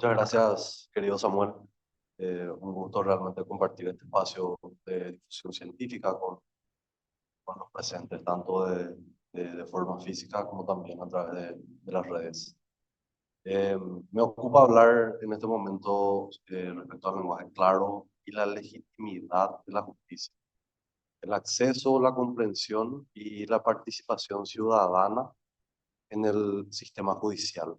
Muchas gracias, querido Samuel. Un gusto realmente compartir este espacio de difusión científica con los presentes, tanto de forma física como también a través de las redes. Me ocupa hablar en este momento respecto al lenguaje claro y la legitimidad de la justicia, el acceso, la comprensión y la participación ciudadana en el sistema judicial.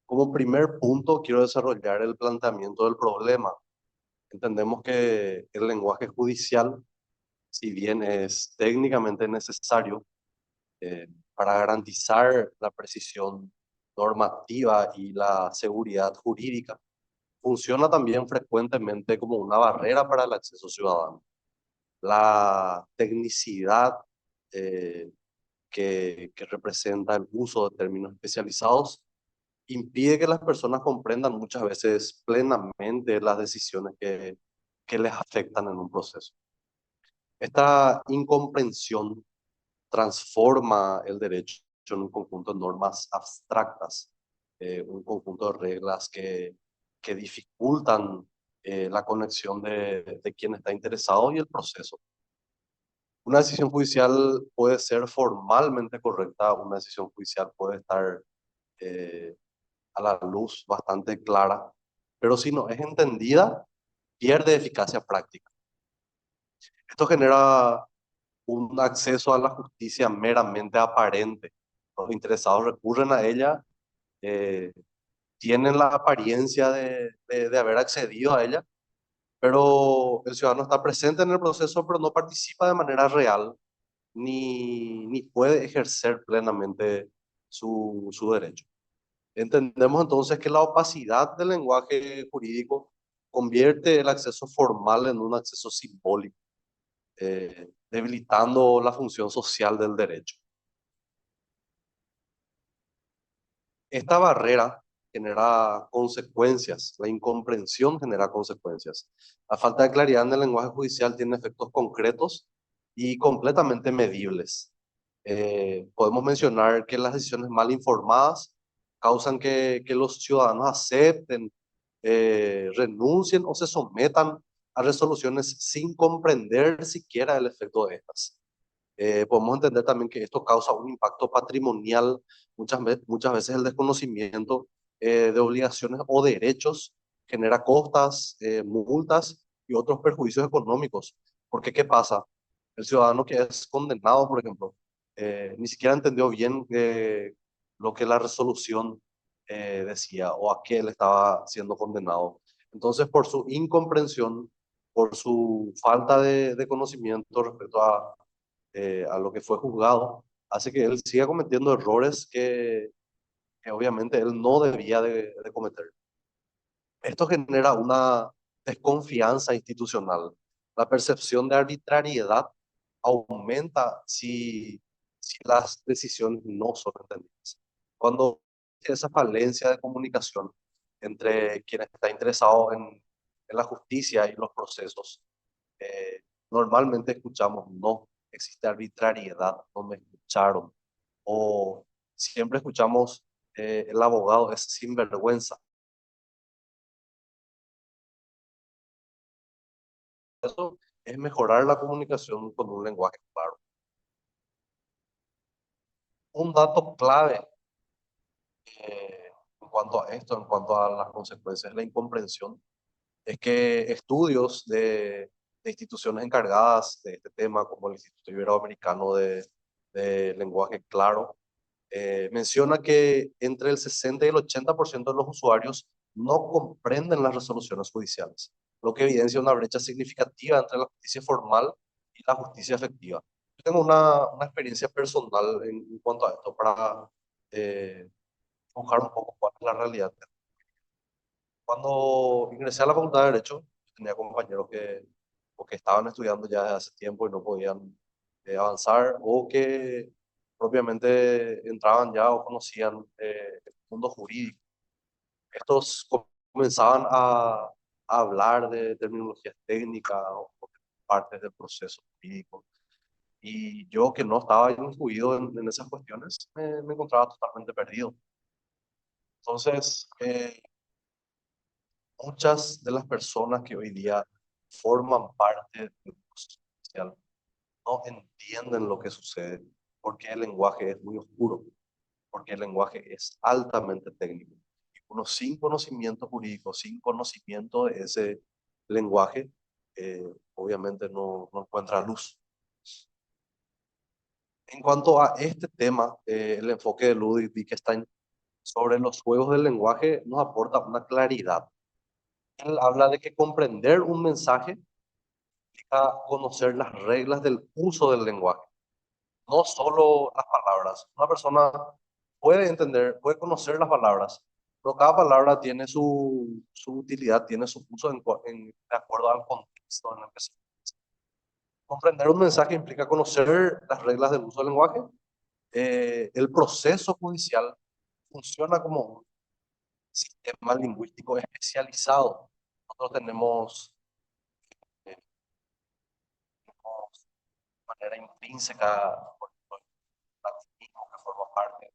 Como primer punto, quiero desarrollar el planteamiento del problema. Entendemos que el lenguaje judicial, si bien es técnicamente necesario para garantizar la precisión normativa y la seguridad jurídica, funciona también frecuentemente como una barrera para el acceso ciudadano. La tecnicidad eh, que representa el uso de términos especializados impide que las personas comprendan muchas veces plenamente las decisiones que les afectan en un proceso. Esta incomprensión transforma el derecho en un conjunto de normas abstractas, un conjunto de reglas que dificultan la conexión de quien está interesado y el proceso. Una decisión judicial puede ser formalmente correcta, una decisión judicial puede estar eh, a la luz bastante clara, pero si no es entendida, pierde eficacia práctica. Esto genera un acceso a la justicia meramente aparente. Los interesados recurren a ella, eh, tienen la apariencia de haber accedido a ella, pero el ciudadano está presente en el proceso, pero no participa de manera real ni puede ejercer plenamente su derecho. Entendemos entonces que la opacidad del lenguaje jurídico convierte el acceso formal en un acceso simbólico, debilitando la función social del derecho. Esta barrera genera consecuencias, la incomprensión genera consecuencias. La falta de claridad en el lenguaje judicial tiene efectos concretos y completamente medibles. Podemos mencionar que las decisiones mal informadas causan que los ciudadanos acepten, renuncien o se sometan a resoluciones sin comprender siquiera el efecto de estas. Podemos entender también que esto causa un impacto patrimonial, muchas veces el desconocimiento de obligaciones o derechos genera costas, multas y otros perjuicios económicos. Porque ¿qué pasa? El ciudadano que es condenado, por ejemplo, ni siquiera entendió bien lo que la resolución decía o a qué él estaba siendo condenado. Entonces, por su incomprensión, por su falta de conocimiento respecto a lo que fue juzgado, hace que él siga cometiendo errores que obviamente él no debía de cometer. Esto genera una desconfianza institucional. La percepción de arbitrariedad aumenta si las decisiones no son entendidas. Cuando hay esa falencia de comunicación entre quien está interesado en la justicia y los procesos, eh, normalmente escuchamos, no, existe arbitrariedad, no me escucharon. O siempre escuchamos, el abogado es sinvergüenza. Eso es mejorar la comunicación con un lenguaje claro. Un dato clave en cuanto a esto, en cuanto a las consecuencias de la incomprensión, es que estudios de instituciones encargadas de este tema, como el Instituto Iberoamericano de Lenguaje Claro, menciona que entre el 60 y el 80% de los usuarios no comprenden las resoluciones judiciales, lo que evidencia una brecha significativa entre la justicia formal y la justicia efectiva. Yo tengo una experiencia personal en cuanto a esto para dibujar un poco cuál es la realidad. Cuando ingresé a la Facultad de Derecho, tenía compañeros o que estaban estudiando ya desde hace tiempo y no podían avanzar, o que propiamente entraban ya o conocían el mundo jurídico. Estos comenzaban a hablar de terminologías técnicas o partes del proceso jurídico. Y yo, que no estaba incluido en esas cuestiones, me encontraba totalmente perdido. Entonces, muchas de las personas que hoy día forman parte del proceso judicial no entienden lo que sucede, porque el lenguaje es muy oscuro, porque el lenguaje es altamente técnico. Y uno sin conocimiento jurídico, sin conocimiento de ese lenguaje, obviamente no encuentra luz. En cuanto a este tema, el enfoque de Ludwig Wittgenstein sobre los juegos del lenguaje nos aporta una claridad. Él habla de que comprender un mensaje implica conocer las reglas del uso del lenguaje, no solo las palabras. Una persona puede entender, puede conocer las palabras, pero cada palabra tiene su utilidad, tiene su uso de acuerdo al contexto en el que se. Comprender un mensaje implica conocer las reglas del uso del lenguaje. El proceso judicial funciona como un sistema lingüístico especializado. Nosotros eh, tenemos de manera intrínseca, por ejemplo, el latinismo que forma parte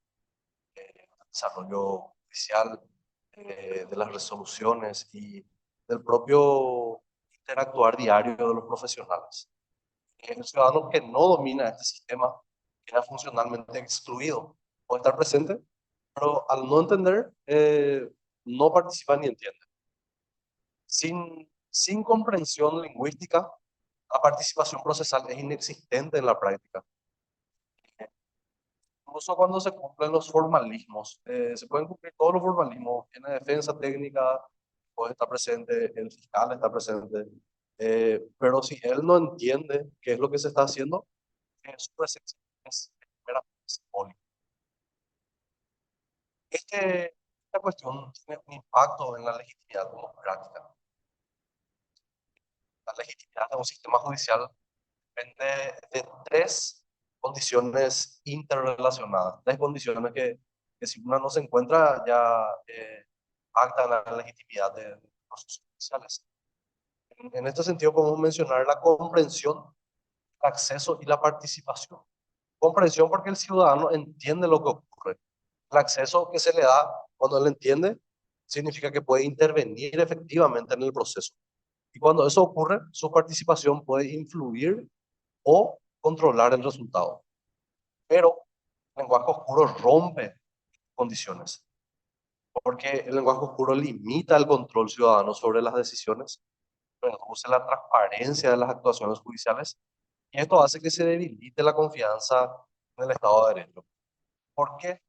del desarrollo judicial, de las resoluciones y del propio interactuar diario de los profesionales. El ciudadano que no domina este sistema queda funcionalmente excluido. Puede estar presente, pero al no entender, no participa ni entiende. Sin comprensión lingüística, la participación procesal es inexistente en la práctica. Incluso cuando se cumplen los formalismos, se pueden cumplir todos los formalismos. En la defensa técnica puede estar presente, el fiscal está presente, pero si él no entiende qué es lo que se está haciendo, su presencia es meramente simbólica. Esta cuestión tiene un impacto en la legitimidad democrática. La legitimidad de un sistema judicial depende de tres condiciones interrelacionadas, tres condiciones que si una no se encuentra ya actan la legitimidad de los procesos judiciales. En este sentido podemos mencionar la comprensión, el acceso y la participación. Comprensión porque el ciudadano entiende lo que ocurre. El acceso que se le da cuando él entiende significa que puede intervenir efectivamente en el proceso. Y cuando eso ocurre, su participación puede influir o controlar el resultado. Pero el lenguaje oscuro rompe condiciones, porque el lenguaje oscuro limita el control ciudadano sobre las decisiones, reduce la transparencia de las actuaciones judiciales y esto hace que se debilite la confianza en el Estado de Derecho. ¿Por qué?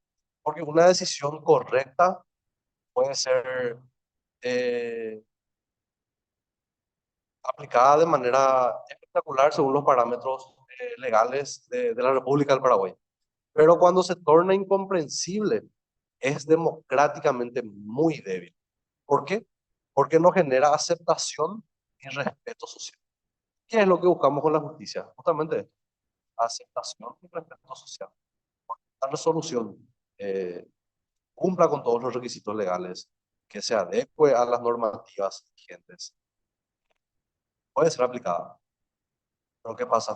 Porque una decisión correcta puede ser eh, aplicada de manera espectacular según los parámetros legales de la República del Paraguay. Pero cuando se torna incomprensible, es democráticamente muy débil. ¿Por qué? Porque no genera aceptación y respeto social. ¿Qué es lo que buscamos con la justicia? Justamente aceptación y respeto social. La resolución eh, cumpla con todos los requisitos legales, que se adecue a las normativas vigentes, puede ser aplicada. Pero ¿qué pasa?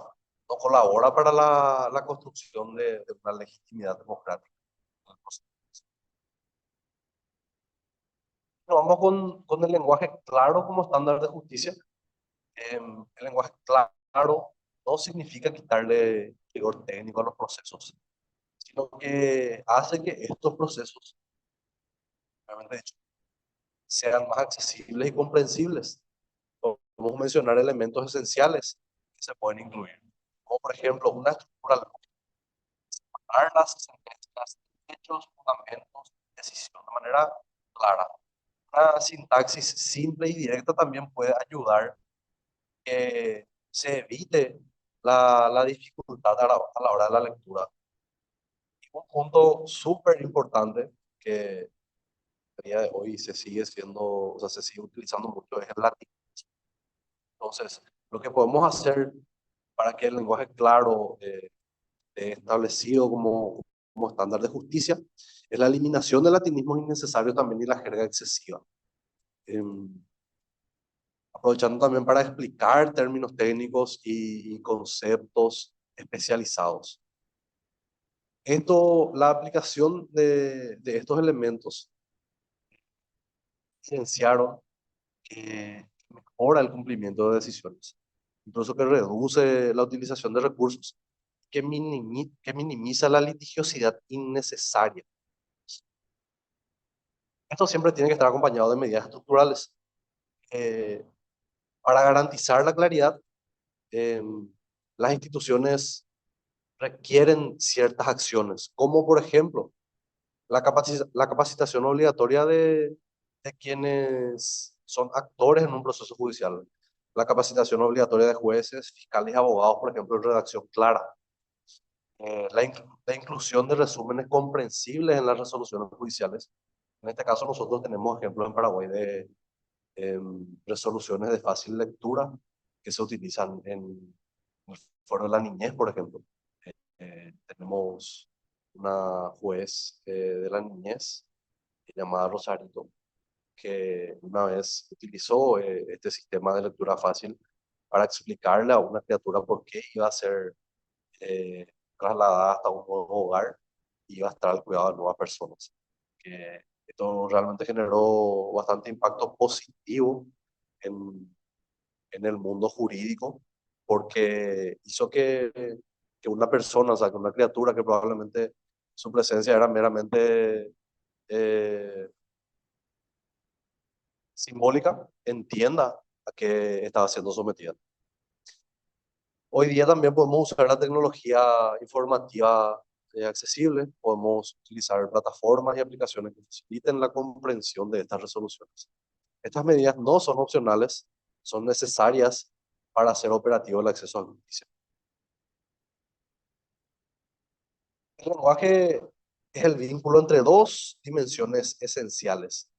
No colabora para la construcción de una legitimidad democrática. Pero vamos con el lenguaje claro como estándar de justicia. El lenguaje claro no significa quitarle rigor técnico a los procesos, sino que hace que estos procesos, obviamente dicho, sean más accesibles y comprensibles. Podemos mencionar elementos esenciales que se pueden incluir, como por ejemplo una estructura lógica, las sentencias, hechos, fundamentos, decisión de manera clara. Una sintaxis simple y directa también puede ayudar que se evite la dificultad a la hora de la lectura. Y un punto súper importante que a día de hoy se sigue siendo, o sea, se sigue utilizando mucho es el latín. Entonces, lo que podemos hacer para que el lenguaje claro esté establecido como estándar de justicia es la eliminación de latinismos innecesarios también y la jerga excesiva. Em, Aprovechando también para explicar términos técnicos y conceptos especializados. La aplicación de estos elementos evidenciaron que mejora el cumplimiento de decisiones, incluso que reduce la utilización de recursos, que minimiza la litigiosidad innecesaria. Esto siempre tiene que estar acompañado de medidas estructurales. Eh, para garantizar la claridad, eh, las instituciones requieren ciertas acciones, como por ejemplo la capacitación obligatoria de quienes son actores en un proceso judicial, la capacitación obligatoria de jueces, fiscales y abogados, por ejemplo, en redacción clara, la inclusión de resúmenes comprensibles en las resoluciones judiciales. En este caso, nosotros tenemos ejemplos en Paraguay de resoluciones de fácil lectura que se utilizan en el foro de la niñez, por ejemplo. Tenemos una juez de la niñez llamada Rosarito, que una vez utilizó este sistema de lectura fácil para explicarle a una criatura por qué iba a ser eh, trasladada hasta un nuevo hogar y iba a estar al cuidado de nuevas personas. Esto realmente generó bastante impacto positivo en, en el mundo jurídico porque hizo que una persona, o sea, que una criatura que probablemente su presencia era meramente eh, simbólica, entienda a qué estaba siendo sometida. Hoy día también podemos usar la tecnología informativa accesible, podemos utilizar plataformas y aplicaciones que faciliten la comprensión de estas resoluciones. Estas medidas no son opcionales, son necesarias para hacer operativo el acceso a la justicia. El lenguaje es el vínculo entre dos dimensiones esenciales,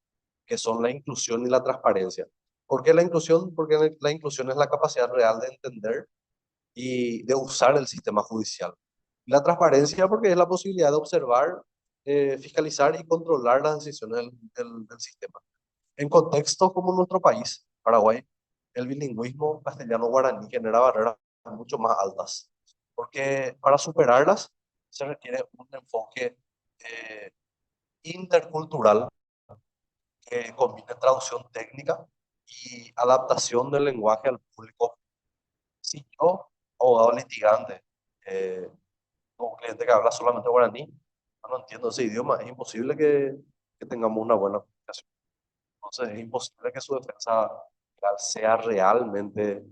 que son la inclusión y la transparencia. ¿Por qué la inclusión? Porque la inclusión es la capacidad real de entender y de usar el sistema judicial. La transparencia porque es la posibilidad de observar, fiscalizar y controlar las decisiones del sistema. En contextos como nuestro país, Paraguay, el bilingüismo castellano-guaraní genera barreras mucho más altas, porque para superarlas se requiere un enfoque eh, intercultural que combine traducción técnica y adaptación del lenguaje al público. Si yo, abogado litigante, eh, con un cliente que habla solamente guaraní, no entiendo ese idioma, es imposible que tengamos una buena comunicación. Entonces es imposible que su defensa legal sea realmente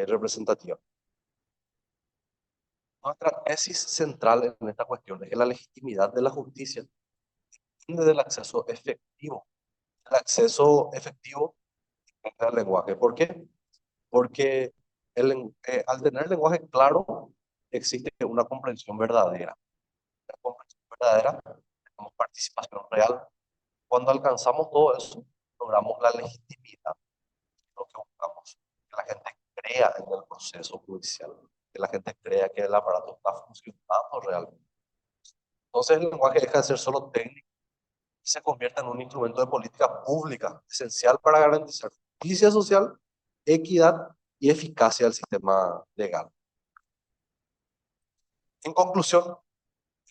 representativa. Nuestra tesis central en esta cuestión es que la legitimidad de la justicia depende del acceso efectivo. El acceso efectivo al lenguaje. ¿Por qué? Porque al tener lenguaje claro, existe una comprensión verdadera. La comprensión verdadera, tenemos participación real. Cuando alcanzamos todo eso, logramos la legitimidad, lo que buscamos, que la gente crea en el proceso judicial, que la gente crea que el aparato está funcionando realmente. Entonces el lenguaje deja de ser solo técnico y se convierte en un instrumento de política pública esencial para garantizar justicia social, equidad y eficacia del sistema legal. En conclusión,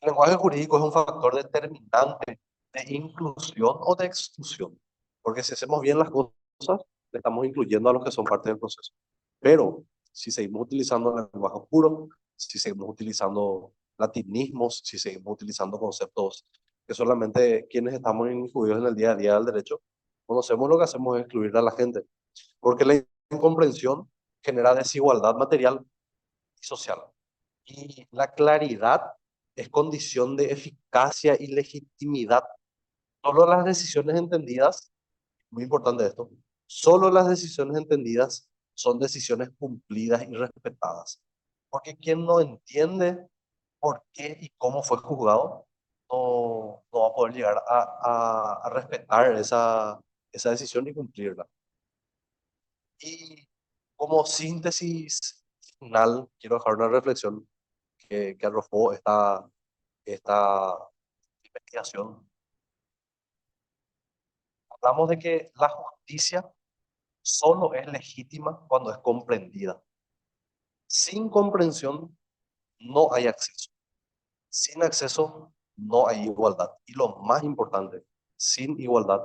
el lenguaje jurídico es un factor determinante de inclusión o de exclusión, porque si hacemos bien las cosas, le estamos incluyendo a los que son parte del proceso. Pero si seguimos utilizando el lenguaje puro, si seguimos utilizando latinismos, si seguimos utilizando conceptos que solamente quienes estamos incluidos en el día a día del derecho conocemos, lo que hacemos es excluir a la gente, porque la incomprensión genera desigualdad material y social. Y la claridad es condición de eficacia y legitimidad. Solo las decisiones entendidas, muy importante esto, solo las decisiones entendidas son decisiones cumplidas y respetadas. Porque quien no entiende por qué y cómo fue juzgado, no va a poder llegar a respetar esa decisión y cumplirla. Y como síntesis final, quiero dejar una reflexión que arrojó esta investigación. Hablamos de que la justicia solo es legítima cuando es comprendida. Sin comprensión no hay acceso. Sin acceso no hay igualdad. Y lo más importante, sin igualdad